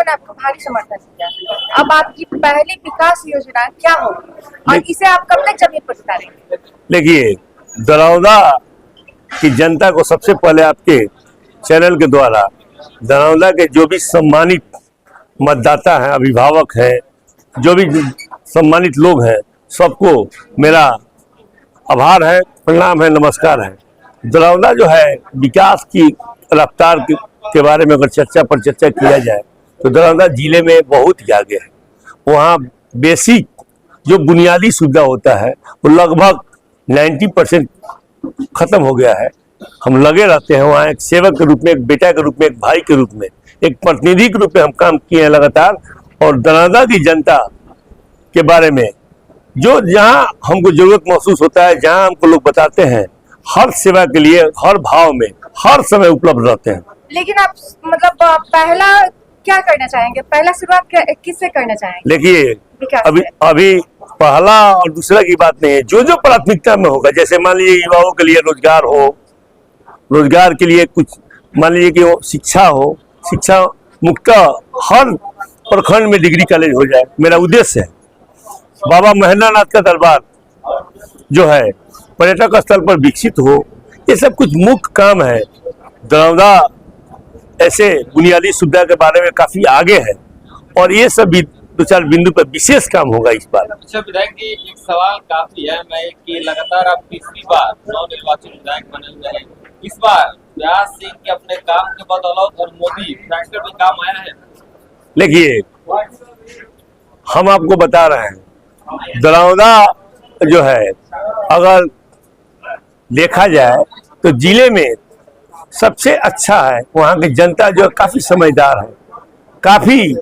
ने आपको भारी समर्थन किया। अब आपकी पहली विकास योजना क्या होगी और इसे आप कब तक जमीन पर उतारेंगे? देखिए, दरौदा की जनता को सबसे पहले आपके चैनल के द्वारा दरौदा के जो भी सम्मानित मतदाता हैं, अभिभावक हैं, जो भी सम्मानित लोग हैं, सबको मेरा आभार है, प्रणाम है, नमस्कार है। दरौदा जो है विकास की रफ्तार के बारे में अगर चर्चा पर चर्चा किया जाए तो दरौदा जिले में बहुत ही आगे है। वहाँ बेसिक जो बुनियादी सुविधा होता है वो लगभग 90% खत्म हो गया है। हम लगे रहते हैं वहाँ एक सेवक के रूप में, एक बेटा के रूप में, एक भाई के रूप में, एक प्रतिनिधि के रूप में हम काम किए हैं लगातार। और दरौदा की जनता के बारे में जो जहाँ हमको जरूरत महसूस होता है, जहाँ हमको लोग बताते हैं, हर सेवा के लिए हर भाव में हर समय उपलब्ध रहते हैं। लेकिन आप मतलब पहला क्या करना चाहेंगे? पहला शुरुआत किससे करना चाहेंगे? देखिए, अभी पहला और दूसरा की बात नहीं है। जो जो प्राथमिकता में होगा, जैसे मान लीजिए युवाओं के लिए रोजगार हो, रोजगार के लिए कुछ मान लीजिए कि शिक्षा हो, शिक्षा मुक्त हर प्रखंड में डिग्री कॉलेज हो जाए, मेरा उद्देश्य है। बाबा महेंद्रनाथ का दरबार जो है पर्यटक स्थल पर विकसित हो, ये सब कुछ मुख्य काम है। दरौदा ऐसे बुनियादी सुविधा के बारे में काफी आगे है और ये सब भी दो चार बिंदु पर विशेष काम होगा इस बार। अच्छा विधायक जी, एक सवाल काफी है मैं कि लगातार आप तीसरी बार नवनिर्वाचित विधायक बने हुए हैं। इस बार व्यास सिंह के अपने काम के बदौलत और मोदी फैक्टर भी काम आया है। देखिए, हम आपको बता रहे हैं, दरौदा जो है अगर देखा जाए तो जिले में सबसे अच्छा है। वहाँ की जनता जो काफी समझदार है, काफी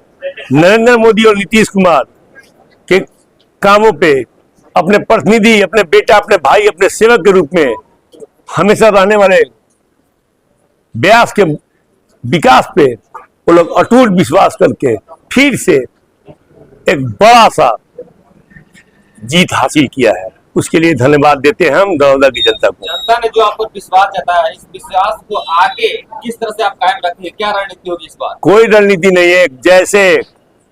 नरेंद्र मोदी और नीतीश कुमार के कामों पे अपने प्रतिनिधि, अपने बेटा, अपने भाई, अपने सेवक के रूप में हमेशा रहने वाले व्यास के विकास पे वो लोग अटूट विश्वास करके फिर से एक बड़ा सा जीत हासिल किया है। उसके लिए धन्यवाद देते हैं हम दरौदा की जनता को। जनता ने जो आप पर विश्वास जताया है, इस विश्वास को आगे किस तरह से आप कायम रखेंगे? क्या रणनीति होगी इस बार? कोई रणनीति नहीं है। जैसे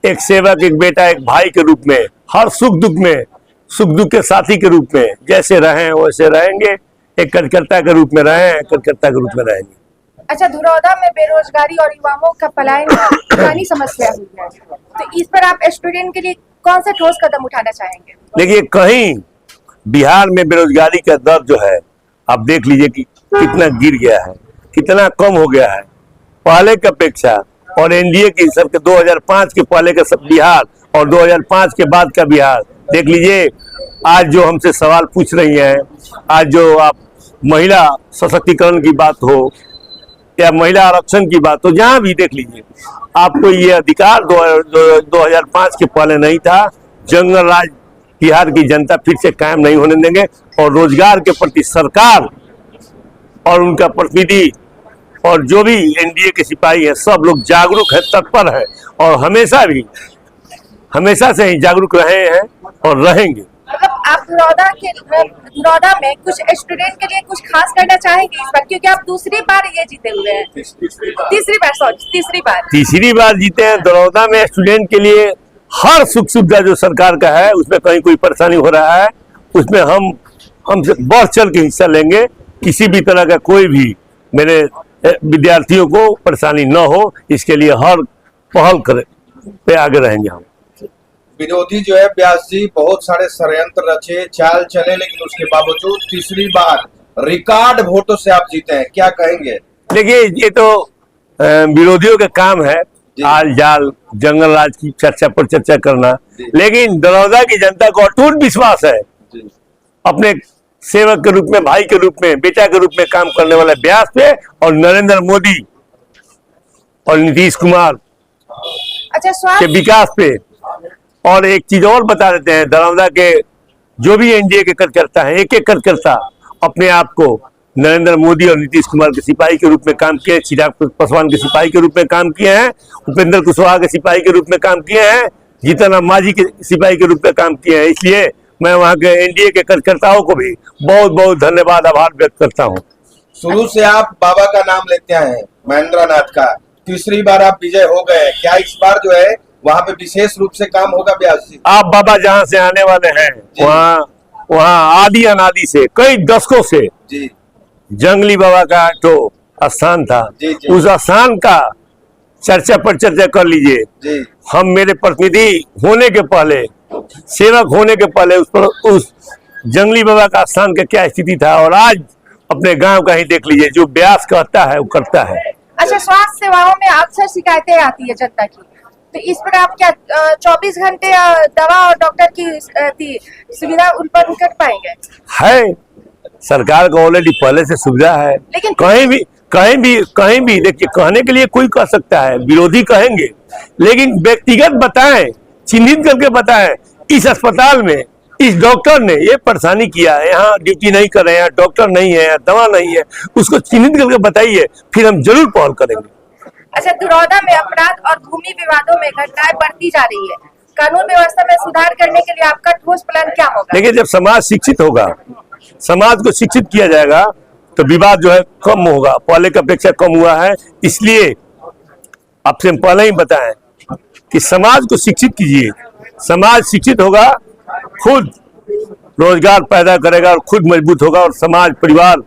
एक सेवक, एक बेटा, एक भाई के रूप में हर सुख दुख में, सुख दुख के साथी के रूप में जैसे रहे वैसे रहेंगे। एक कार्यकर्ता के रूप में रहे, कार्यकर्ता के रूप में रहेंगे। अच्छा, दरौदा में बेरोजगारी और युवाओं का पलायन पुरानी समस्या हुई है, तो इस पर आप स्टूडेंट के लिए कौन से ठोस कदम उठाना चाहेंगे? देखिए, कहीं बिहार में बेरोजगारी का दर जो है आप देख लीजिए कि कितना गिर गया है, कितना कम हो गया है पहले की अपेक्षा। और एनडीए की हिसाब के 2005 के पहले का सब बिहार और 2005 के बाद का बिहार देख लीजिए। आज जो हमसे सवाल पूछ रही हैं, आज जो आप महिला सशक्तिकरण की बात हो या महिला आरक्षण की बात हो, जहां भी देख लीजिए, आपको ये अधिकार 2005 के पहले नहीं था। जंगल राज बिहार की जनता फिर से कायम नहीं होने देंगे और रोजगार के प्रति सरकार और उनका प्रतिनिधि और जो भी एनडीए के सिपाही हैं, सब लोग जागरूक है, तत्पर है और हमेशा से ही जागरूक रहे हैं और रहेंगे। मतलब आप दरौदा में कुछ स्टूडेंट के लिए कुछ खास करना चाहेंगे इस बार, क्योंकि आप दूसरी बार ये जीते हुए हैं? तीसरी बार जीते हैं। दरौदा में स्टूडेंट के लिए हर सुख सुविधा जो सरकार का है, उसमें कहीं कोई परेशानी हो रहा है, उसमें हमसे बढ़ चढ़ के हिस्सा लेंगे। किसी भी तरह का कोई भी मेरे विद्यार्थियों को परेशानी न हो, इसके लिए हर पहल पे आगे रहेंगे हम। विरोधी जो है व्यास जी बहुत सारे षड्यंत्र रचे, चाल चले, लेकिन उसके बावजूद तीसरी बार रिकॉर्ड वोटों से आप जीते हैं, क्या कहेंगे? देखिए, ये तो विरोधियों का काम है आल जाल जंगल राज की चर्चा पर चर्चा करना, लेकिन दरौदा की जनता को अटूट विश्वास है अपने सेवक के रूप में, भाई के रूप में, बेटा के रूप में काम करने वाले व्यास पे और नरेंद्र मोदी और नीतीश कुमार के विकास पे। और एक चीज और बता देते हैं, दरौदा के जो भी एनडीए के कार्यकर्ता हैं, एक एक कार्यकर्ता अपने आप को नरेंद्र मोदी और नीतीश कुमार के सिपाही के रूप में काम किए, चिराग पासवान के सिपाही के रूप में काम किए हैं, उपेंद्र कुशवाहा के सिपाही के रूप में काम किए हैं, जीतन राम मांझी के सिपाही के रूप में काम किए हैं। इसलिए मैं वहाँ के एनडीए के कार्यकर्ताओं को भी बहुत बहुत धन्यवाद, आभार व्यक्त करता हूँ। शुरू से आप बाबा का नाम लेते हैं, महेंद्रनाथ का, तीसरी बार आप विजय हो गए, क्या इस बार जो है वहाँ पे विशेष रूप से काम होगा व्यास जी? आप बाबा जहाँ से आने वाले हैं जी। वहाँ आदि अनादि से कई दशकों से जी जंगली बाबा का तो स्थान था। जी, जी। उस स्थान का चर्चा पर चर्चा कर लीजिए। जी हम मेरे प्रतिनिधि होने के पहले, सेवक होने के पहले उस जंगली बाबा का स्थान का क्या स्थिति था, और आज अपने गांव का ही देख लीजिए। जो व्यास कहता है वो करता है। अच्छा, स्वास्थ्य सेवाओं में अक्सर शिकायतें आती है जनता की, तो इस पर आप क्या 24 घंटे दवा और डॉक्टर की सुविधा उन पर कर पाएंगे? है, सरकार को ऑलरेडी पहले से सुविधा है। लेकिन कहीं भी देखिए, कहने के लिए कोई कह सकता है, विरोधी कहेंगे, लेकिन व्यक्तिगत बताएं, चिन्हित करके बताएं, इस अस्पताल में इस डॉक्टर ने ये परेशानी किया है, यहाँ ड्यूटी नहीं कर रहे हैं, डॉक्टर नहीं है, दवा नहीं है, उसको चिन्हित करके बताइए, फिर हम जरूर पहल करेंगे। अच्छा, दुरौदा में अपराध और भूमि विवादों में घटनाएं बढ़ती जा रही है, कानून व्यवस्था में सुधार करने के लिए आपका ठोस प्लान क्या होगा? लेकिन जब समाज शिक्षित होगा, समाज को शिक्षित किया जाएगा, तो विवाद जो है कम होगा, पहले की अपेक्षा कम हुआ है। इसलिए आपसे हम पहले ही बताएं कि समाज को शिक्षित कीजिए। समाज शिक्षित होगा, खुद रोजगार पैदा करेगा और खुद मजबूत होगा, और समाज, परिवार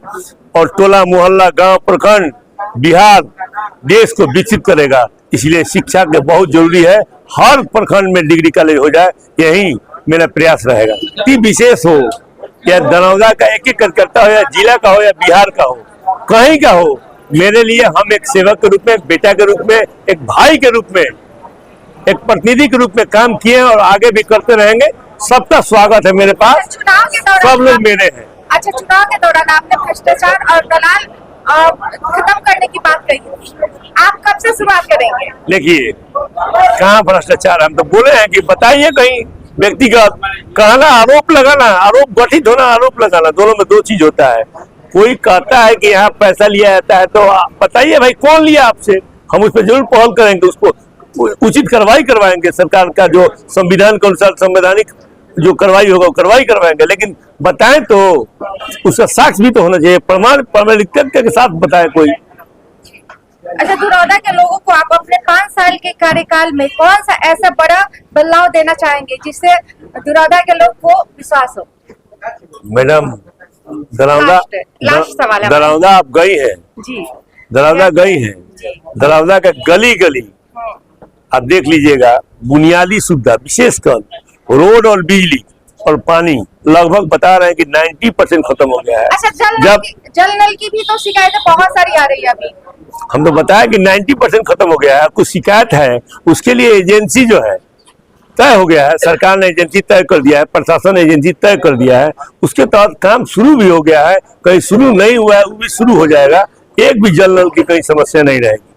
और टोला मोहल्ला, गांव, प्रखंड, बिहार, देश को विकसित करेगा। इसलिए शिक्षा के बहुत जरूरी है, हर प्रखंड में डिग्री कॉलेज हो जाए, यही मेरा प्रयास रहेगा। अति विशेष हो या दरौदा का एक एक कार्यकर्ता हो, या जिला का हो, या बिहार का हो, कहीं का हो, मेरे लिए हम एक सेवक के रूप में, एक बेटा के रूप में, एक भाई के रूप में, एक प्रतिनिधि के रूप में काम किए और आगे भी करते रहेंगे। सबका स्वागत है मेरे पास, चुनाव के दौरान सब लोग मेरे हैं। अच्छा, चुनाव के दौरान आपने भ्रष्टाचार और दलाल खत्म करने की बात कही थी, आप कब से शुरुआत करेंगे? देखिए, कहाँ भ्रष्टाचार, हम तो बोले हैं कि बताइए कहीं। व्यक्तिगत कहना, आरोप लगाना, आरोप गठित होना, आरोप लगाना, दोनों में दो चीज होता है। कोई कहता है कि यहाँ पैसा लिया जाता है, तो बताइए भाई कौन लिया आपसे, हम उस पर जरूर पहल करेंगे, उसको उचित कार्रवाई करवाएंगे। सरकार का जो संविधान के अनुसार संवैधानिक जो कार्रवाई होगा वो कार्रवाई करवाएंगे, लेकिन बताएं तो उसका साक्ष्य भी तो होना चाहिए, प्रमाण प्रमाणिकता के साथ बताएं कोई। अच्छा, दुरौदा के लोगों को आप अपने 5 साल के कार्यकाल में कौन सा ऐसा बड़ा बदलाव देना चाहेंगे जिससे दुरौदा के लोग को विश्वास हो? मैडम, दरौदा लास्ट सवाल है। दरौदा आप गई हैं, जी दरौदा गई हैं, जी। दरौदा का गली गली आप देख लीजिएगा, बुनियादी सुविधा विशेषकर रोड और बिजली और पानी लगभग बता रहे हैं कि 90% खत्म हो गया है। अच्छा, जल नल की भी तो शिकायतें बहुत सारी आ रही है अभी। हम तो बताया कि 90% खत्म हो गया है। कुछ शिकायत है, उसके लिए एजेंसी जो है तय हो गया है, सरकार ने एजेंसी तय कर दिया है, प्रशासन ने एजेंसी तय कर दिया है, उसके तहत काम शुरू भी हो गया है। कहीं शुरू नहीं हुआ है वो भी शुरू हो जाएगा। एक भी जल नल की कहीं समस्या नहीं रहेगी।